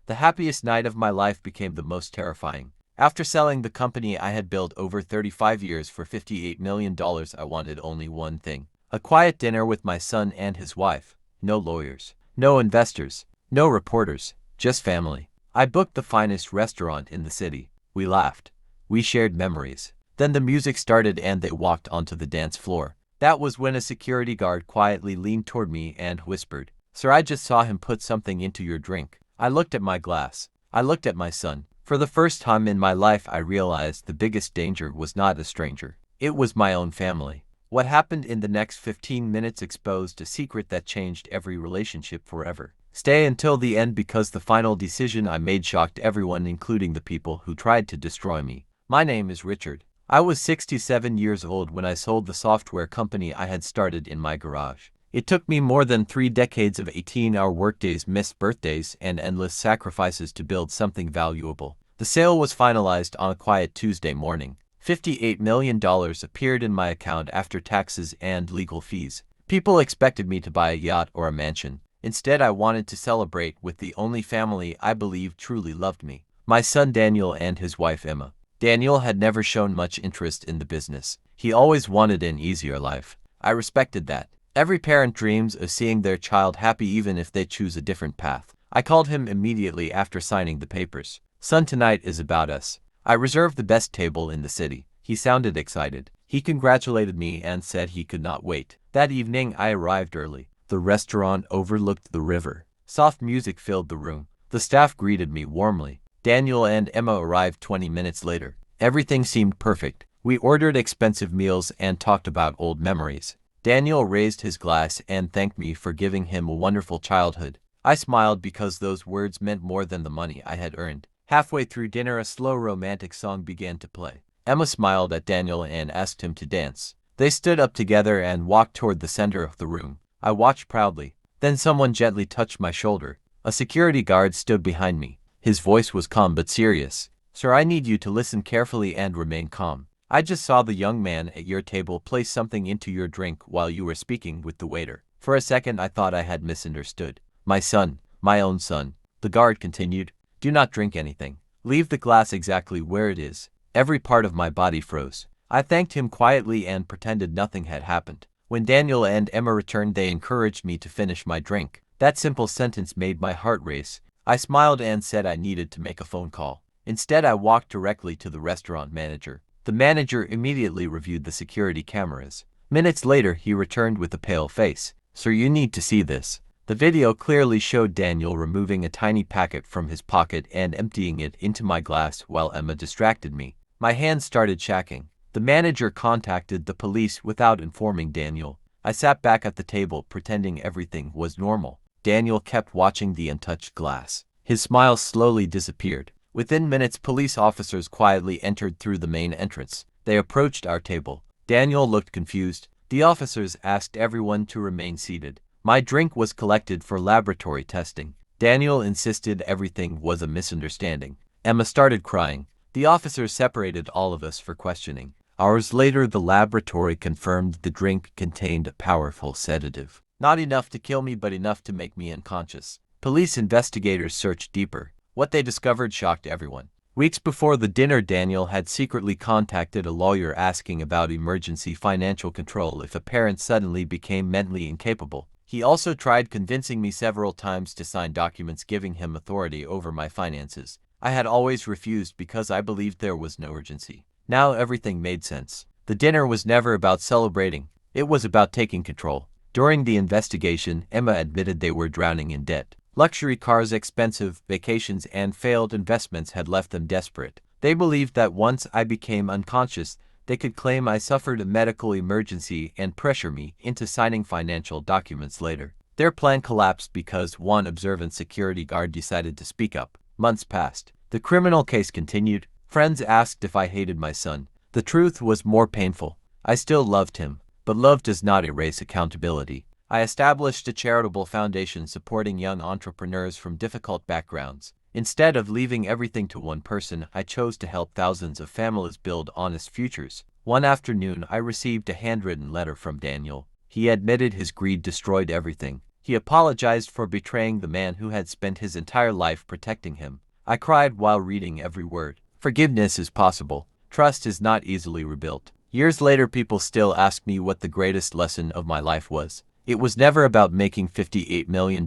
The happiest night of my life became the most terrifying. After selling the company I had built over 35 years for $58 million, I wanted only one thing: a quiet dinner with my son and his wife. No lawyers, no investors, no reporters, just family. I booked the finest restaurant in the city. We laughed. We shared memories. Then the music started and they walked onto the dance floor. That was when a security guard quietly leaned toward me and whispered, "Sir, I just saw him put something into your drink." I looked at my glass. I looked at my son. For the first time in my life, I realized the biggest danger was not a stranger. It was my own family. What happened in the next 15 minutes exposed a secret that changed every relationship forever. Stay until the end because the final decision I made shocked everyone, including the people who tried to destroy me. My name is Richard. I was 67 years old when I sold the software company I had started in my garage. It took me more than 3 decades of 18-hour workdays, missed birthdays, and endless sacrifices to build something valuable. The sale was finalized on a quiet Tuesday morning. $58 million appeared in my account after taxes and legal fees. People expected me to buy a yacht or a mansion. Instead, I wanted to celebrate with the only family I believed truly loved me: my son Daniel and his wife Emma. Daniel had never shown much interest in the business. He always wanted an easier life. I respected that. Every parent dreams of seeing their child happy even if they choose a different path. I called him immediately after signing the papers. "Son, tonight is about us. I reserved the best table in the city." He sounded excited. He congratulated me and said he could not wait. That evening I arrived early. The restaurant overlooked the river. Soft music filled the room. The staff greeted me warmly. Daniel and Emma arrived 20 minutes later. Everything seemed perfect. We ordered expensive meals and talked about old memories. Daniel raised his glass and thanked me for giving him a wonderful childhood. I smiled because those words meant more than the money I had earned. Halfway through dinner, a slow romantic song began to play. Emma smiled at Daniel and asked him to dance. They stood up together and walked toward the center of the room. I watched proudly. Then someone gently touched my shoulder. A security guard stood behind me. His voice was calm but serious. "Sir, I need you to listen carefully and remain calm. I just saw the young man at your table place something into your drink while you were speaking with the waiter." For a second I thought I had misunderstood. "My son, my own son," the guard continued. "Do not drink anything. Leave the glass exactly where it is." Every part of my body froze. I thanked him quietly and pretended nothing had happened. When Daniel and Emma returned, they encouraged me to finish my drink. That simple sentence made my heart race. I smiled and said I needed to make a phone call. Instead, I walked directly to the restaurant manager. The manager immediately reviewed the security cameras. Minutes later, he returned with a pale face. "Sir, you need to see this." The video clearly showed Daniel removing a tiny packet from his pocket and emptying it into my glass while Emma distracted me. My hands started shaking. The manager contacted the police without informing Daniel. I sat back at the table pretending everything was normal. Daniel kept watching the untouched glass. His smile slowly disappeared. Within minutes, police officers quietly entered through the main entrance. They approached our table. Daniel looked confused. The officers asked everyone to remain seated. My drink was collected for laboratory testing. Daniel insisted everything was a misunderstanding. Emma started crying. The officers separated all of us for questioning. Hours later, the laboratory confirmed the drink contained a powerful sedative. Not enough to kill me, but enough to make me unconscious. Police investigators searched deeper. What they discovered shocked everyone. Weeks before the dinner, Daniel had secretly contacted a lawyer asking about emergency financial control if a parent suddenly became mentally incapable. He also tried convincing me several times to sign documents giving him authority over my finances. I had always refused because I believed there was no urgency. Now everything made sense. The dinner was never about celebrating. It was about taking control. During the investigation, Emma admitted they were drowning in debt. Luxury cars, expensive vacations, and failed investments had left them desperate. They believed that once I became unconscious, they could claim I suffered a medical emergency and pressure me into signing financial documents later. Their plan collapsed because one observant security guard decided to speak up. Months passed. The criminal case continued. Friends asked if I hated my son. The truth was more painful. I still loved him, but love does not erase accountability. I established a charitable foundation supporting young entrepreneurs from difficult backgrounds. Instead of leaving everything to one person, I chose to help thousands of families build honest futures. One afternoon, I received a handwritten letter from Daniel. He admitted his greed destroyed everything. He apologized for betraying the man who had spent his entire life protecting him. I cried while reading every word. Forgiveness is possible. Trust is not easily rebuilt. Years later, people still ask me what the greatest lesson of my life was. It was never about making $58 million.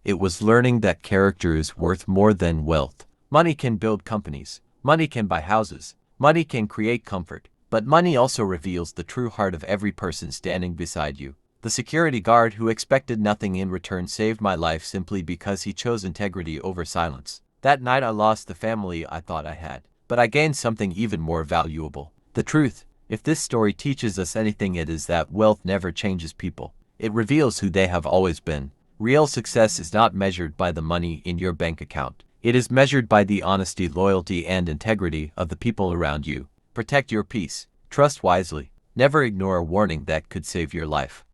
It was learning that character is worth more than wealth. Money can build companies. Money can buy houses. Money can create comfort. But money also reveals the true heart of every person standing beside you. The security guard who expected nothing in return saved my life simply because he chose integrity over silence. That night I lost the family I thought I had, but I gained something even more valuable. The truth. If this story teaches us anything, it is that wealth never changes people. It reveals who they have always been. Real success is not measured by the money in your bank account. It is measured by the honesty, loyalty, and integrity of the people around you. Protect your peace. Trust wisely. Never ignore a warning that could save your life.